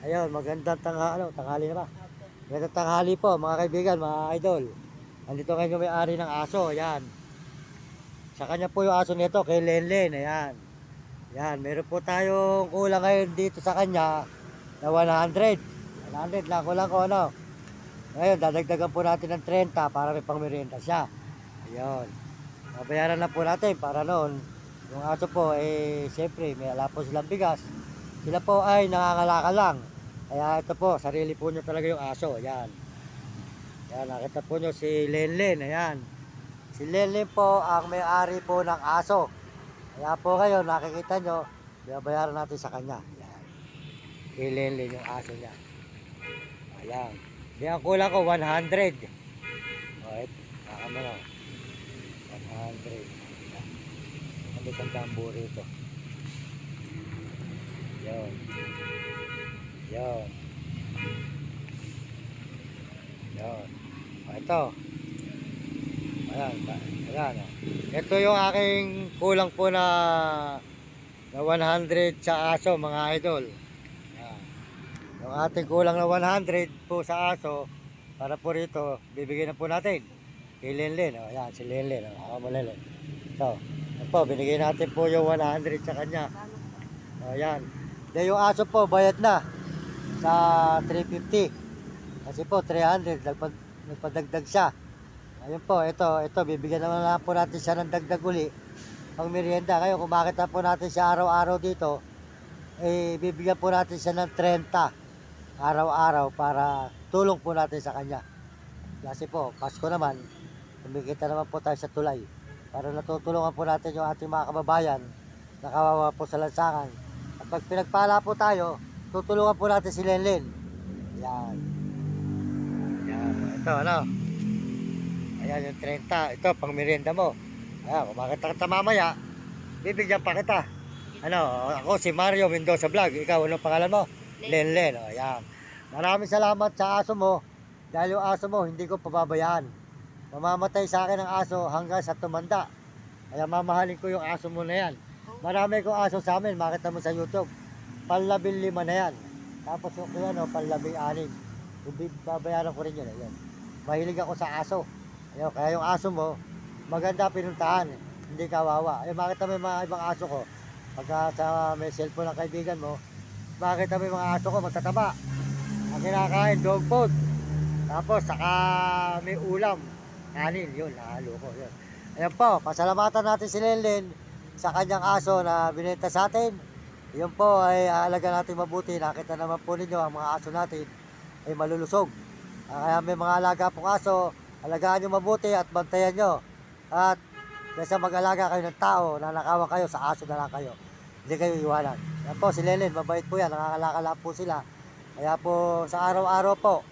Ayun, magandang tanghali na ba? Magandang tanghali po mga kaibigan, mga idol. Andito ngayon yung may-ari ng aso, ayan. Sa kanya po yung aso nito, kay Lenlen, ayan. Ayan, meron po tayong kulang ngayon dito sa kanya na 100. 100 lang, kulang ko ano. Ngayon, dadagdagan po natin ng 30 para may pangmerienda siya. Ayun. Babayaran na po natin para noon. Yung aso po, siyempre, may ala po silang bigas. Sila po ay nangangalakal lang. Kaya ito po, sarili po nyo talaga yung aso. Ayan. Ayan, nakita po nyo si Lenlen. Ayan. Si Lenlen po ang may-ari po ng aso. Kaya po kayo, nakikita nyo, bayaran natin sa kanya. Ayan. Si Lenlen yung aso niya. Ayan. Di ang kulang ko, 100. Alright. Nakamano. 100. Ano itong dambo rito? Yun. Yun. Yun. Ito. Ayan. Ayan. Ito yung aking kulang po na 100 sa aso, mga idol. Ayan. Yung ating kulang na 100 po sa aso, para po rito, bibigyan na po natin. Kay Lenlen. Ayan, si Lenlen. Lenlen. So, po, binigay natin po yung 100 sa kanya. Ayan. Dahil yung aso po, bayad na sa 350. Kasi po, 300. Nagpadagdag siya. Ayun po, ito, bibigyan naman na po natin siya ng dagdag uli. Pang merienda. Ngayon, kung makita po natin siya araw-araw dito, bibigyan po natin siya ng 30 araw-araw para tulong po natin sa kanya. Kasi po, Pasko naman, kumikita naman po tayo sa tulay. Para natutulungan po natin yung ating mga kababayan na kawawa po sa lansangan. At pag pinagpala po tayo, tutulungan po natin si Lenlen. Yan. Yan. Ito, ano? Ayan yung 30. Ito, pang merienda mo. Ayan, kung makita kita mamaya, bibigyan pa kita. Ano, ako si Mario Mendoza Vlog. Ikaw, anong pangalan mo? Lenlen. O, ayan. Maraming salamat sa aso mo. Dahil yung aso mo, hindi ko pababayaan. Mamamatay sa akin ang aso hanggang sa tumanda. Kaya mamahalin ko yung aso mo na yan. Marami kong aso sa amin, makita mo sa YouTube. Panlabing 5 na yan. Tapos yung ano, panlabing 6. Babayaran ko rin yun. Ayan. Mahilig ako sa aso. Ayan, kaya yung aso mo, maganda pinuntahan. Hindi kawawa. Ayun, makita mo yung mga ibang aso ko. Pagka sa may cellphone ng kaibigan mo, makita mo yung mga aso ko, magtataba. Ang kinakain, dog food. Tapos, saka may ulam. Kanin, yun, nahalo ko. Yun. Ayan po, pasalamatan natin si Lenlen sa kanyang aso na binenta sa atin. Yun po ay aalaga natin mabuti. Nakita naman po ninyo ang mga aso natin ay malulusog. Kaya may mga alaga pong aso, alagaan nyo mabuti at bantayan nyo. At kaysa mag-alaga kayo ng tao, nanakawan kayo, sa aso na lang kayo. Hindi kayo iwanan. Yan po, si Lenlen, mabait po yan. Nakakalakala po sila. Kaya po sa araw-araw po,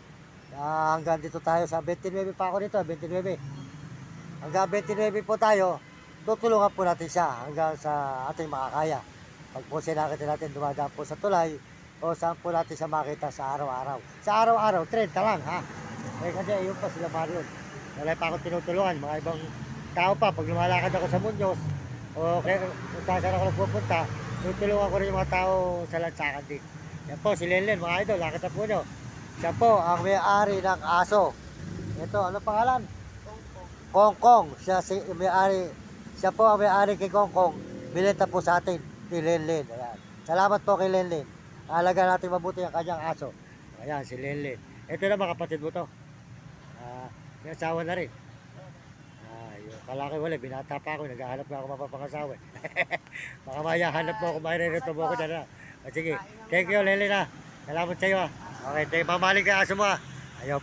hanggang dito tayo sa 29 pa ako dito, 29. Hanggang 29 po tayo, tutulungan po natin siya hanggang sa ating makakaya. Pag po sinakita natin dumadaan po sa tulay, o saan po natin siya makita sa araw-araw. Sa araw-araw, 30 lang ha. Kasi yun pa sila Marion. Wala pa akong tinutulungan, mga ibang tao pa. Pag lumalakad ako sa Muñoz, o kung saan ako nagpupunta, tutulungan ko rin yung mga tao sa lansakan din. Yan po, si Lenlen, mga idol, nakita po nyo. Siya po ang may-ari ng aso. Ito, ano pangalan? Kongkong. Siya po ang may-ari kay Kongkong. Binenta po sa atin kay Lenlen. Ayan. Salamat po kay Lenlen. Alaga natin mabuti ang kanyang aso. Ayan, si Lenlen. Ito na mga kapatid mo to. May asawa na rin. Yung kalaki wala, binata pa ako. Naghahanap na ako mapapangasawa. Baka maya, hanap mo ako, maririto mo ako dyan. Sige, thank you Lenlen. Salamat sa iyo. Okay, mamaling ka aso mo. Ayaw.